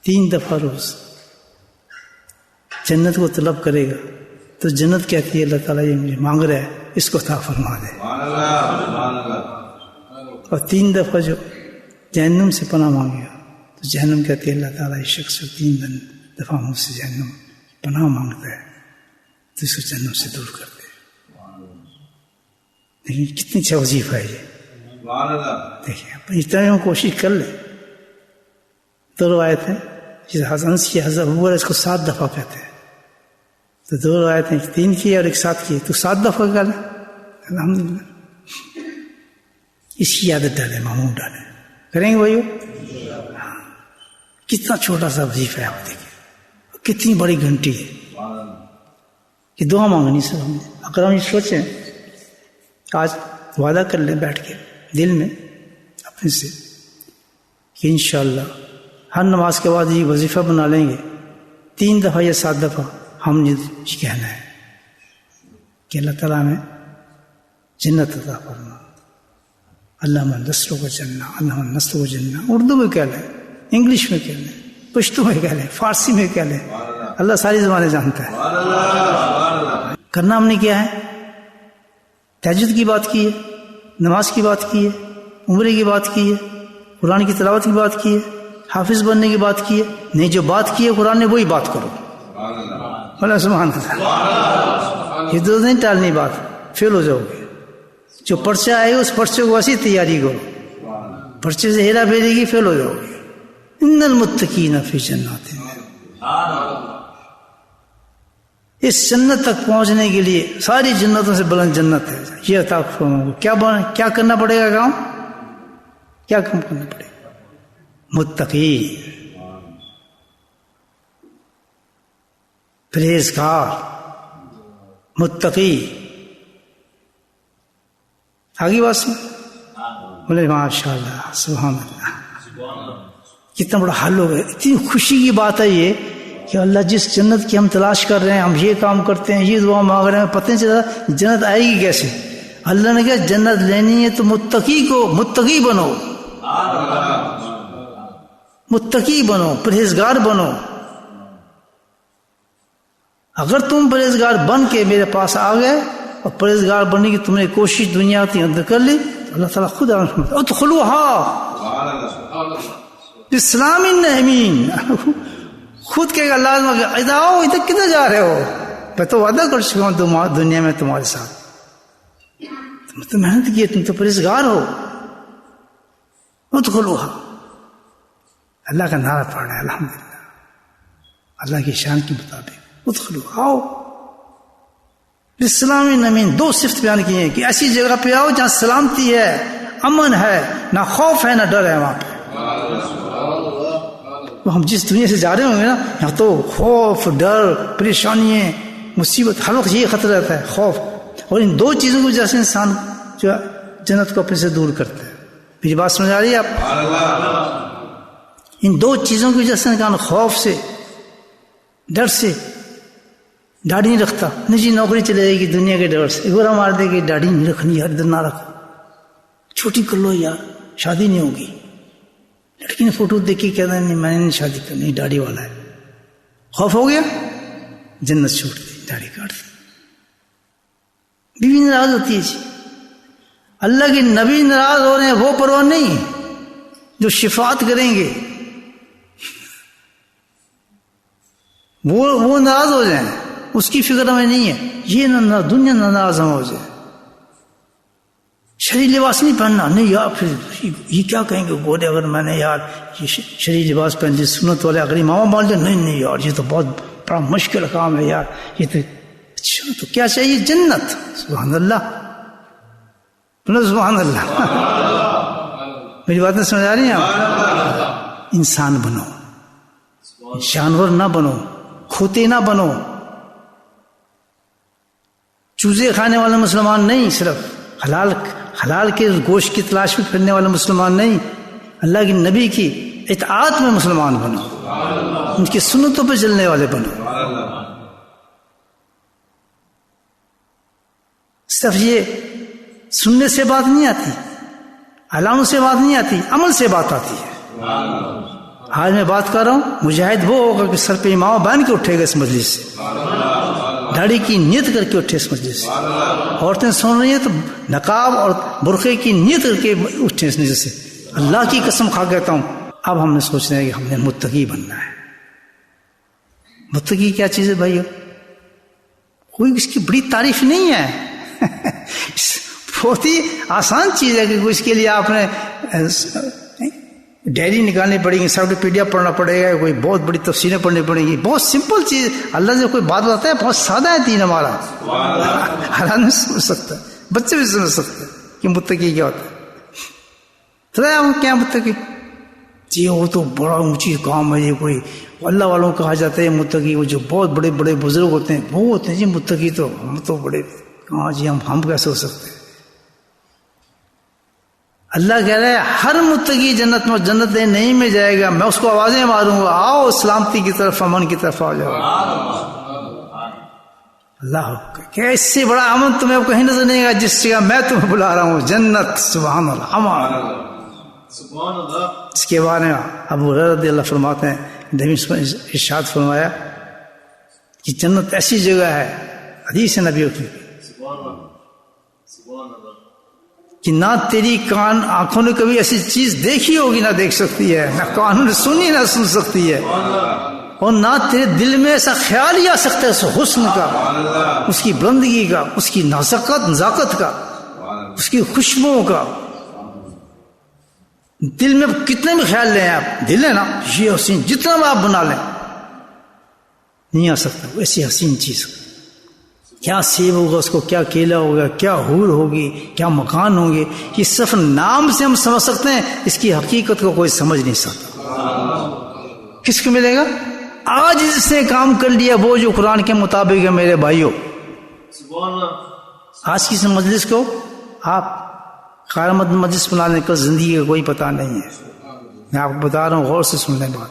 3 دفعہ روز جنت کو طلب کرے گا تو جنت کہتی ہے اللہ تعالیٰ یہ مجھے مانگ رہا ہے اس کو عطا فرما دے. اور 3 دفعہ جو جہنم سے پناہ مانگے گا تو جہنم کہتی ہے اللہ تعالیٰ یہ شخص 3 دفعہ مجھ سے جہنم پناہ مانگتا ہے تو اس کو جہنم سے دور کر دے. لیکن کتنی اچھا وظیفہ ہے یہ. دیکھیں اپنی اتنا کوشش کر لیں. 2 روایتیں حضرت کی حضرت ابو اس کو 7 دفعہ کہتے ہیں تو 2 روایتیں 3 کی اور ایک 7 کی تو 7 دفعہ کر لیں. الحمدللہ اس کی عادت ڈالیں معمول ڈالیں. کریں گے بھائیو؟ کتنا چھوٹا سا وظیفہ ہے آپ دیکھیں کتنی بڑی گھنٹی ہے کہ دعا مانگنی سر. ہم اگر ہم یہ سوچیں آج وعدہ کر لیں بیٹھ کے دل میں اپنے سے کہ انشاءاللہ ہر نماز کے بعد یہ وظیفہ بنا لیں گے 3 دفعہ یا 7 دفعہ ہم یہ کہنا ہے کہ اللہ تعالیٰ میں جنت عطا فرما. اللہم نسلو کو جنہ اللہم نسلو کو جنہ اردو میں کہہ لیں انگلش میں کہہ لیں پشتو میں کہہ لیں فارسی میں کہہ لیں. اللہ ساری زبانیں جانتا ہے. کرنا ہم نے کیا ہے؟ تہجد کی بات کی ہے, نماز کی بات کی ہے, عمرے کی بات کی ہے, قرآن کی تلاوت کی بات کی ہے, حافظ بننے کی بات کی ہے. نہیں, جو بات کی ہے قرآن نے وہی بات کرو. اللہ سبحان اللہ. یہ تو نہیں ٹالنی بات, فیل ہو جاؤ گے. جو پرچہ آئے گا اس پرچے کو ویسی تیاری کرو, پرچے سے ہیرا پھیرے گی فیل ہو جاؤ گے. ان المتقین فی جنات, اس جنت تک پہنچنے کے لیے ساری جنتوں سے بلند جنت ہے. یہ عطا فرماؤ. کیا کرنا پڑے گا کام؟ کیا کام کرنا پڑے گا؟ متقی, پرہیزگار, متقی. آگے بات سن بولے ماشاء اللہ سبحان اللہ. کتنا بڑا حل ہو گیا. اتنی خوشی کی بات ہے یہ کہ اللہ جس جنت کی ہم تلاش کر رہے ہیں, ہم یہ کام کرتے ہیں, یہ دعا مانگ رہے ہیں, پتہ نہیں چلا جنت آئے گی کیسے. اللہ نے کہا جنت لینی ہے تو متقی بنو, متقی بنو, پرہیزگار بنو. اگر تم پرہیزگار بن کے میرے پاس آ گئے اور پرہیزگار بننے کی تم نے کوشش دنیا کے اندر کر لی تو اللہ تعالیٰ خود ادخلوها اسلام النعمین. خود کہے گا لازم ادھر آؤ, ادھر کدھر جا رہے ہو, میں تو وعدہ کر چکا ہوں دنیا میں تمہارے ساتھ, تم تو محنت کی, تم تو پرہیزگار ہو. ادخلوها, اللہ کا نعرہ پڑھ رہا ہے الحمدللہ اللہ کی شان کے مطابق. ادخلوها, آؤ اسلام النعمین. 2 صفت بیان کی ہیں کہ ایسی جگہ پہ آؤ جہاں سلامتی ہے, امن ہے, نہ خوف ہے نہ ڈر ہے. وہاں پہ ہم جس دنیا سے جا رہے ہوں گے نا, یہاں تو خوف, ڈر, پریشانیاں, مصیبت, ہر وقت یہ خطرہ رہتا ہے, خوف. اور ان 2 چیزوں کی وجہ سے انسان جو جنت کو اپنے سے دور کرتا ہے. میری بات سمجھ آ رہی ہے آپ؟ ان 2 چیزوں کی وجہ سے انسان خوف سے, ڈر سے داڑھی نہیں رکھتا. نہیں جی نوکری چلے جائے گی دنیا کے ڈر سے, گورا مار دے گی, داڑھی نہیں رکھنی یار, ادھر نہ رکھو, چھوٹی کر لو یار, شادی نہیں ہوگی. لڑکی نے فوٹو دیکھ کے کہتا ہے نہیں میں نے نہیں شادی کرنی, داڑھی والا ہے. خوف ہو گیا, جنت چھوڑ دی, داڑھی کاٹ دی. بیوی ناراض ہوتی ہے جی, اللہ کے نبی ناراض ہو رہے ہیں, وہ پرواہ نہیں جو شفاعت کریں گے, وہ ناراض ہو جائیں, اس کی فکر ہمیں نہیں ہے. یہ نہ دنیا ناراض ہو جائے. شرعی لباس نہیں پہننا, نہیں یار پھر یہ کیا کہیں گے گورے اگر میں نے یار یہ شرعی لباس پہن لی, سنت والے اگر امام مان لے, نہیں یار یہ تو بہت بڑا مشکل کام ہے یار, یہ تو اچھا تو کیا چاہیے؟ جنت. سبحان اللہ, سبحان اللہ. میری باتیں سمجھ آ رہی ہیں آپ؟ انسان بنو, جانور نہ بنو, کھوتے نہ بنو. چوزے کھانے والا مسلمان نہیں, صرف حلال کے گوشت کی تلاش میں پھرنے والا مسلمان نہیں, اللہ کے نبی کی اطاعت میں مسلمان بنو, ان کی سنتوں پہ چلنے والے بنو. صرف یہ سننے سے بات نہیں آتی, اعلانوں سے بات نہیں آتی, عمل سے بات آتی ہے. آج میں بات کر رہا ہوں، مجاہد وہ ہوگا کہ سر پہ امامہ باندھ کے اٹھے گا اس مجلس سے، داڑھی کی نیت کر کے اٹھے اس مجلس سے. عورتیں سن رہی ہیں تو نقاب اور برقعے کی نیت کر کے اٹھے اس مجلس سے. اللہ کی قسم کھا کہتا ہوں، اب ہم نے سوچنا ہے کہ ہم نے متقی بننا ہے. متقی کیا چیز ہے بھائیو؟ کوئی اس کی بڑی تعریف نہیں ہے، بہت ہی آسان چیز ہے کہ اس کے لیے آپ نے ڈائری نکالنی پڑے گی، سرٹیفکیٹ پڑھنا پڑے گا، کوئی بہت بڑی تفسیریں پڑھنی پڑیں گی. بہت سمپل چیز، اللہ سے کوئی بات بتاتا ہے، بہت سادہ ہے دین ہمارا. حالات میں سمجھ سکتا ہے، بچے بھی سمجھ سکتے ہیں کہ متقی کیا ہوتا ہے. کیا متقی؟ جی وہ تو بڑا اونچی کام ہے، یہ کوئی اللہ والوں کہا جاتا ہے متقی، وہ جو بہت بڑے بڑے بزرگ ہوتے ہیں وہ ہوتے ہیں جی متقی. تو ہم تو بڑے کہاں جی، ہم کیسے ہو سکتے ہیں؟ اللہ کہہ رہا ہے ہر متقی جنت میں، جنت نہیں میں جائے گا، میں اس کو آوازیں ماروں گا، آؤ سلامتی کی طرف، امن کی طرف آ جاؤ. اللہ کہ اس سے بڑا امن تمہیں کہیں نظر نہیں گا جس جگہ میں تمہیں بلا رہا ہوں، جنت. سبحان اللہ، امان. اس کے بارے میں ابو ہریرہ رضی اللہ فرماتے ہیں، نبی ارشاد فرمایا کہ جنت ایسی جگہ ہے، حدیث نبی کی، کہ نہ تیری کان آنکھوں نے کبھی ایسی چیز دیکھی ہوگی نہ دیکھ سکتی ہے، نہ کانوں نے سنی نہ سن سکتی ہے، اور نہ تیرے دل میں ایسا خیال ہی آ سکتا ہے اس حسن کا، اس کی بلندگی کا، اس کی نزاکت کا، اس کی خوشبو کا. دل میں کتنے بھی خیال لیں آپ، دل ہے نا یہ حسین، جتنا بھی آپ بنا لیں نہیں آ سکتا ایسی حسین چیز. کیا سیب ہوگا اس کو، کیا کیلا ہوگا، کیا حور ہوگی، کیا مکان ہوں گے، یہ صرف نام سے ہم سمجھ سکتے ہیں، اس کی حقیقت کو کوئی سمجھ نہیں سکتا. کس کو ملے گا؟ آج جس نے کام کر لیا وہ جو قرآن کے مطابق ہے. میرے بھائیوں، آج کی اس مجلس کو آپ خیرمت مجلس بنا لیں، کل زندگی کا کوئی پتہ نہیں ہے. میں آپ کو بتا رہا ہوں، غور سے سن لیں بات.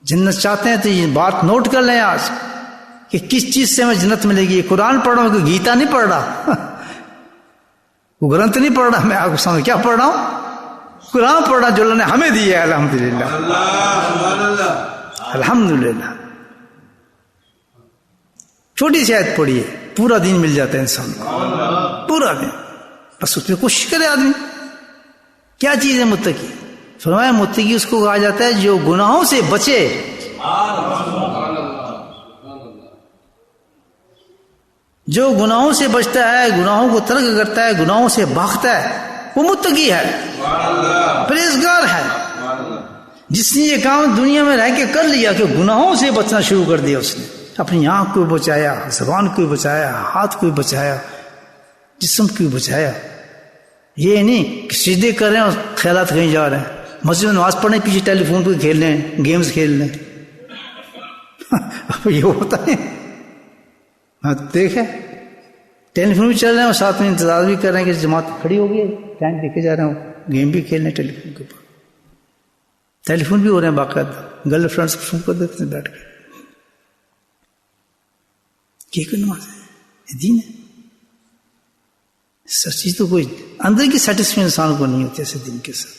جنت چاہتے ہیں تو یہ بات نوٹ کر لیں آج کہ کس چیز سے ہمیں جنت ملے گی. قرآن پڑھ رہا ہوں، کہ گیتا نہیں پڑھ رہا، وہ گرنتھ نہیں پڑھ رہا، میں آپ کو سامنے کیا پڑھ رہا ہوں؟ قرآن پڑھ رہا جو اللہ نے ہمیں دی ہے. الحمدللہ، الحمدللہ. چھوٹی سی آیت پڑھیے، پورا دین مل جاتا ہے انسان کو، پورا دین. بس اس میں کوشش کرے آدمی. کیا چیز ہے متقی؟ فرمایا متقی اس کو کہا جاتا ہے جو گناہوں سے بچے. جو گناہوں سے بچتا ہے، گناہوں کو ترک کرتا ہے، گناہوں سے بھاگتا ہے، وہ متقی ہے، پرہیزگار ہے. جس نے یہ کام دنیا میں رہ کے کر لیا کہ گناہوں سے بچنا شروع کر دیا، اس نے اپنی آنکھ کو بچایا، زبان کو بچایا، ہاتھ کو بچایا، جسم کو بچایا. یہ نہیں کہ سجدے کر رہے ہیں اور خیالات کہیں جا رہے ہیں، مسجد میں نماز پڑھنے پیچھے ٹیلی فون پہ کھیل رہے ہیں، گیمز کھیل رہے ہیں. یہ ہوتا ہے. دیکھیں ٹیلی فون بھی چل رہے ہیں اور ساتھ میں انتظار بھی کر رہے ہیں کہ جماعت کھڑی ہوگی، ٹائم دیکھے جا رہے ہیں، گیم بھی کھیل رہے ہیں ٹیلی فون کے اوپر. ٹیلی فون بھی ہو رہے ہیں باقاعدہ، گرل فرینڈس کو فون کر دیتے ہیں بیٹھ کے. کیا نماز ہے؟ یہ دین ہے. سچی تو کوئی اندر کی سیٹسفیکشن انسان کو نہیں ہوتی ایسے دین کے ساتھ.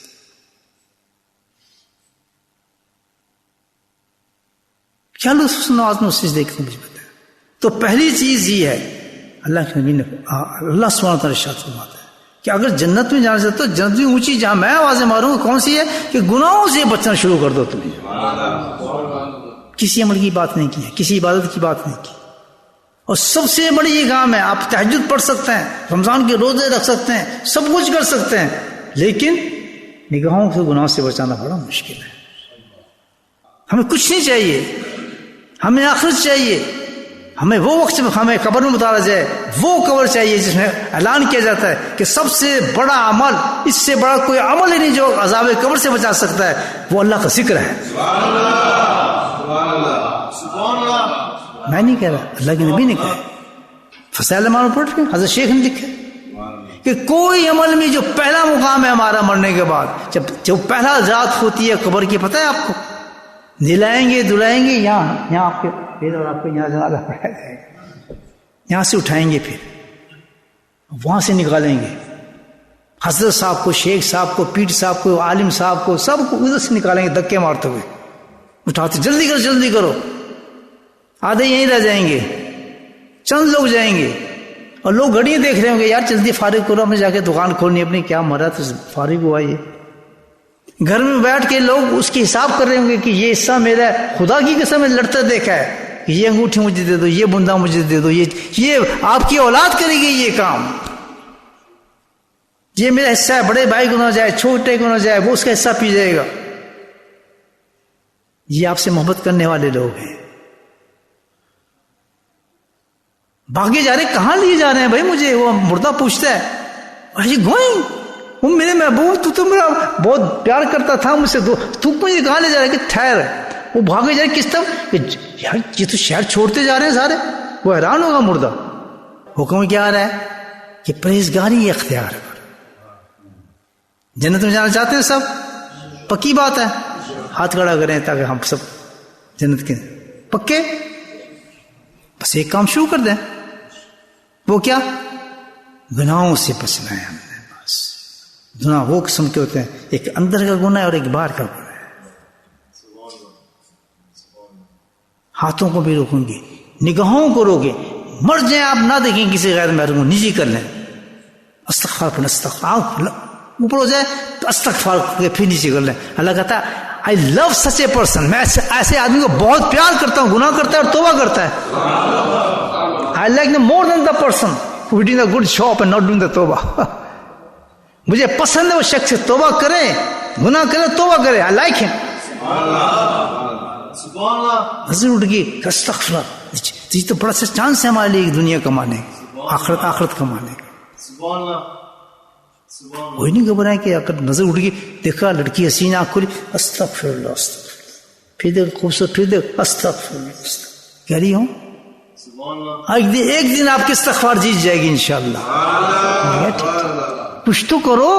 کیا لو نماز میں سجدے کے مجھے بتایا. تو پہلی چیز یہ ہے، اللہ کے نبی نے، اللہ سبحانہ وتعالی ارشاد فرماتا ہے کہ اگر جنت میں جانا چاہتے ہو، جنت میں اونچی جہاں میں آوازیں ماروں گا، کون سی ہے؟ کہ گناہوں سے بچنا شروع کر دو. تمہیں کسی عمل کی بات نہیں کی ہے، کسی عبادت کی بات نہیں کی. اور سب سے بڑی یہ کام ہے، آپ تہجد پڑھ سکتے ہیں، رمضان کے روزے رکھ سکتے ہیں، سب کچھ کر سکتے ہیں، لیکن نگاہوں سے گناہ سے بچانا بڑا مشکل ہے. ہمیں کچھ نہیں چاہیے، ہمیں آخرت چاہیے. ہمیں وہ وقت ہمیں قبر میں اتارا جائے، وہ قبر چاہیے جس میں اعلان کیا جاتا ہے کہ سب سے بڑا عمل، اس سے بڑا کوئی عمل ہی نہیں جو عذاب قبر سے بچا سکتا ہے، وہ اللہ کا ذکر ہے. میں نہیں کہہ رہا، اللہ کے نبی نے کہا. فضائل اعمال پڑھ کے حضرت شیخ نے لکھا کہ کوئی عمل میں جو پہلا مقام ہے ہمارا مرنے کے بعد، جب پہلا ذات ہوتی ہے قبر کی، پتہ ہے آپ کو، نلائیں گے دلائیں گے، یہاں آپ کے پھر، اور آپ کو یہاں جنازہ پڑھایا جائے گا، یہاں سے اٹھائیں گے، پھر وہاں سے نکالیں گے، حضرت صاحب کو, شیخ صاحب کو, پیر صاحب کو, عالم صاحب کو, سب کو ادھر سے نکالیں گے دھکے مارتے ہوئے, اٹھاتے جلدی کرو جلدی کرو. آدھے یہیں رہ جائیں گے, چند لوگ جائیں گے, اور لوگ گھڑیاں دیکھ رہے ہوں گے, یار جلدی فارغ کرو, ہمیں جا کے دکان کھولنی اپنی, کیا مرا تو فارغ ہوا. یہ گھر میں بیٹھ کے لوگ اس کی حساب کر رہے ہوں گے کہ یہ حصہ میرا ہے. خدا کی قسم میں لڑتا دیکھا ہے کہ یہ انگوٹھی مجھے دے دو, یہ بندہ مجھے دے دو, یہ آپ کی اولاد کرے گی یہ کام, یہ میرا حصہ ہے, بڑے بھائی کو نہ جائے, چھوٹے کو نہ جائے, وہ اس کا حصہ پی جائے گا. یہ آپ سے محبت کرنے والے لوگ ہیں. بھاگے جا رہے, کہاں لیے جا رہے ہیں بھائی مجھے؟ وہ مردہ پوچھتا ہے, آر یو گوئنگ؟ وہ میرے محبوب, تو میرا بہت پیار کرتا تھا مجھ سے, تو مجھے کہاں لے جا رہا ہے؟ کہ ٹھہر. وہ بھاگے جا رہے کس طرف؟ یار یہ تو شہر چھوڑتے جا رہے ہیں سارے. وہ حیران ہوگا مردہ. حکم کیا آ رہا ہے کہ پرہیزگاری اختیار کر. جنت میں جانا چاہتے ہیں سب؟ پکی بات ہے, ہاتھ کھڑا کریں تاکہ ہم سب جنت کے پکے. بس ایک کام شروع کر دیں, وہ کیا؟ گناہوں سے بچنا ہے ہم نے. بس گناہ وہ قسم کے ہوتے ہیں, ایک اندر کا گناہ ہے اور ایک باہر کا گناہ ہے. ہاتھوں کو بھی روکیں گے, نگاہوں کو روکیں, مر جائیں آپ نہ دیکھیں کسی غیر محرم کو, نجی کر لیں. استغفار پڑھیں, استغفار اوپر ہو جائے تو استغفار کے پھر نیچے کر لیں. اللہ کہتا ہے I love such a person, میں ایسے آدمی کو بہت پیار کرتا ہوں, گناہ کرتا ہے اور توبہ کرتا ہے. I like them more than the person who doing a good job and not doing the توبہ. مجھے پسند ہے وہ شخص توبہ کرے, گناہ کرے, توبہ کرے. I like him. نظر اٹھ گئی, استغفر. یہ تو بڑا سا چانس ہے ہمارے لیے دنیا کمانے کا, آخرت کمانے کا. وہی نہیں گھبرائے کہ اگر نظر اٹھ گئی, دیکھا لڑکی حسین, آنکھ کھولی, استغفر اللہ استغفر, پھر دیکھ خوبصورت, پھر دیکھ استغفر اللہ. کہہ رہی ہوں ایک دن آپ کی استغفار جیت جائے گی انشاءاللہ. کچھ تو کرو,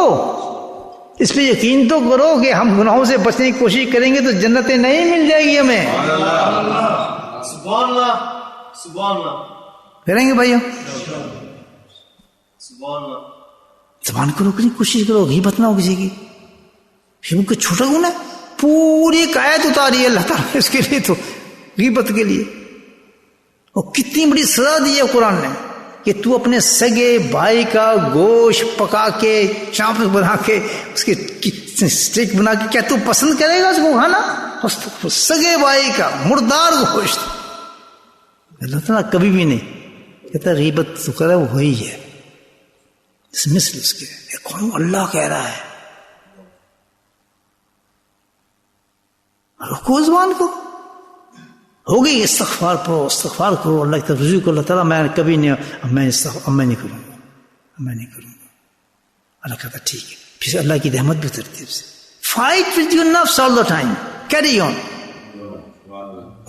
اس پہ یقین تو کرو کہ ہم گناہوں سے بچنے کی کوشش کریں گے تو جنتیں نہیں مل جائے گی ہمیں. کریں گے بھائیو؟ زبان کو روکنے کی کوشش کرو, غیبت نہ ہو کسی کی. پھر کوئی چھوٹا گناہ ہے, پوری ایک آیت اتاری ہے اللہ تعالیٰ نے اس کے لیے, تو غیبت کے لیے. اور کتنی بڑی سزا دی ہے قرآن نے کہ تو اپنے سگے بھائی کا گوشت پکا کے, چاپ بنا کے, اس کے اسٹیک بنا کے, کیا تو پسند کرے گا اس کو کھانا؟ سگے بھائی کا مردار گوشت. اللہ تعالیٰ کبھی بھی نہیں کہتا غیبت تو کرے, وہ وہی ہے مثل اس کے. کون اللہ کہہ رہا ہے, رکو زبان کو, ہو گئی استغفار پڑھو, استغفار کرو, اللہ کی طرف رجوع کرو. اللہ تعالیٰ میں کبھی نہیں, اب میں نہیں کروں گا. اللہ کہتا ٹھیک ہے. پھر اللہ کی رحمت بھی اترتی ہے. فائٹ ود یور نفس آل دا ٹائم, کیری آن.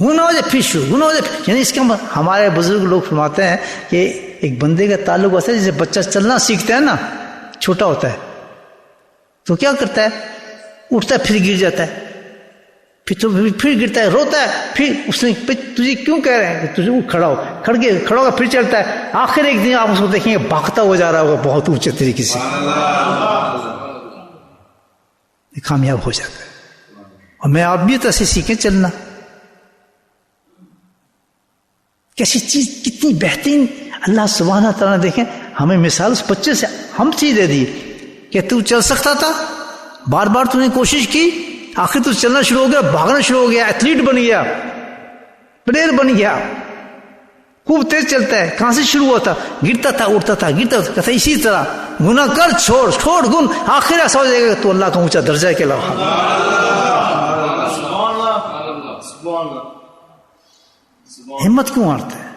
گناہ ہو جائے پھر شروع, گناہ ہو جائے. یعنی اس کا ہمارے بزرگ لوگ فرماتے ہیں کہ ایک بندے کا تعلق ایسا ہے جیسے بچہ چلنا سیکھتا ہے نا, چھوٹا ہوتا ہے تو کیا کرتا ہے, اٹھتا ہے پھر گر جاتا ہے, پھر گرتا ہے, روتا ہے, پھر اس نے تجھے کیوں کہہ رہے ہیں کہ تجھے کھڑا ہوگا, پھر چلتا ہے. آخر ایک دن آپ اس کو دیکھیں گے بھاگتا ہو جا رہا ہوگا بہت اونچے طریقے سے, کامیاب ہو جاتا ہے. اور میں آپ بھی تو ایسے سیکھیں چلنا. کیسی چیز, کتنی بہترین اللہ سبحانہ تعالیٰ نے دیکھیں ہمیں مثال اس بچے سے ہم چیز دے دی کہ تو چل سکتا تھا, بار بار تو نے کوشش کی, آخر تو چلنا شروع ہو گیا, بھاگنا شروع ہو گیا, ایتھلیٹ بن گیا, پلیئر بن گیا, خوب تیز چلتا ہے. کہاں سے شروع ہوا تھا؟ گرتا تھا, اٹھتا تھا, گرتا تھا. اسی طرح گناہ کر, چھوڑ گن, آخر ایسا ہو جائے گا تو اللہ کا اونچا درجہ ہے. کے علاوہ ہمت کیوں ہارتا ہے؟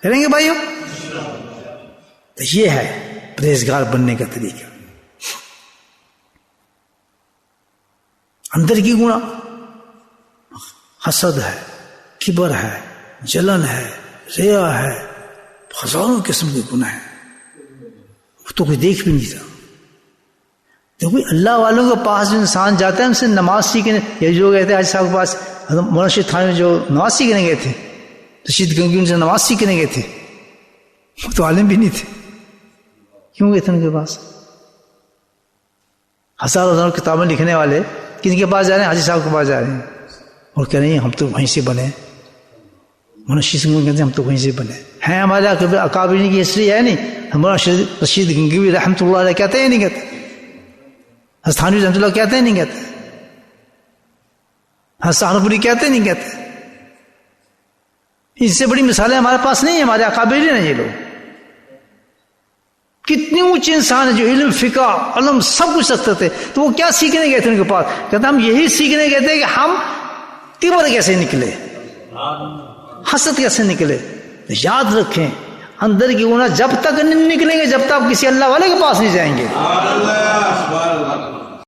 کریں گے بھائیو؟ تو یہ ہے پرہیزگار بننے کا طریقہ. اندر کی گناہ حسد ہے, کبر ہے, جلن ہے, ریا ہے, ہزاروں قسم کے گناہ ہیں. وہ تو کوئی دیکھ بھی نہیں تھا. تو کوئی اللہ والوں کے پاس جو انسان جاتا ہے ان سے نماز سیکھنے, یہ جو گئے تھے حاجی صاحب کے پاس, مولانا رشید تھانے جو نماز سیکھنے گئے تھے, رشید گنگی ان سے نماز سیکھنے گئے تھے, وہ تو عالم بھی نہیں تھے. کیوں گئے تھے ان کے پاس؟ ہزاروں کتابیں لکھنے والے کن کے پاس جا رہے ہیں؟ حاجی صاحب کے پاس جا رہے ہیں اور کہہ رہے ہیں ہم تو وہیں سے بنے. منشی سنگھ کہتے ہیں ہم تو وہیں سے بنے ہیں. ہمارے اکابرین کی ہسٹری ہے نہیں. ہمارا رشید گنگوی رحمۃ اللہ علیہ کہتے ہیں نہیں کہتے؟ ہستانوی رحمۃ اللہ کہتے ہیں نہیں کہتے؟ سہارنپوری کہتے ہیں نہیں کہتے؟ اس سے بڑی مثالیں ہمارے پاس نہیں ہیں. ہمارے اکابرین ہیں یہ لوگ. کتنے اونچے انسان ہیں جو علم فقہ علم سب کچھ رکھتے تھے. تو وہ کیا سیکھنے گئے تھے ان کے پاس؟ کہتے ہم یہی سیکھنے گئے تھے کہ ہم کبر کیسے نکلے, حسد کیسے نکلے. یاد رکھیں اندر کی گناہ جب تک نہیں نکلیں گے جب تک آپ کسی اللہ والے کے پاس نہیں جائیں گے.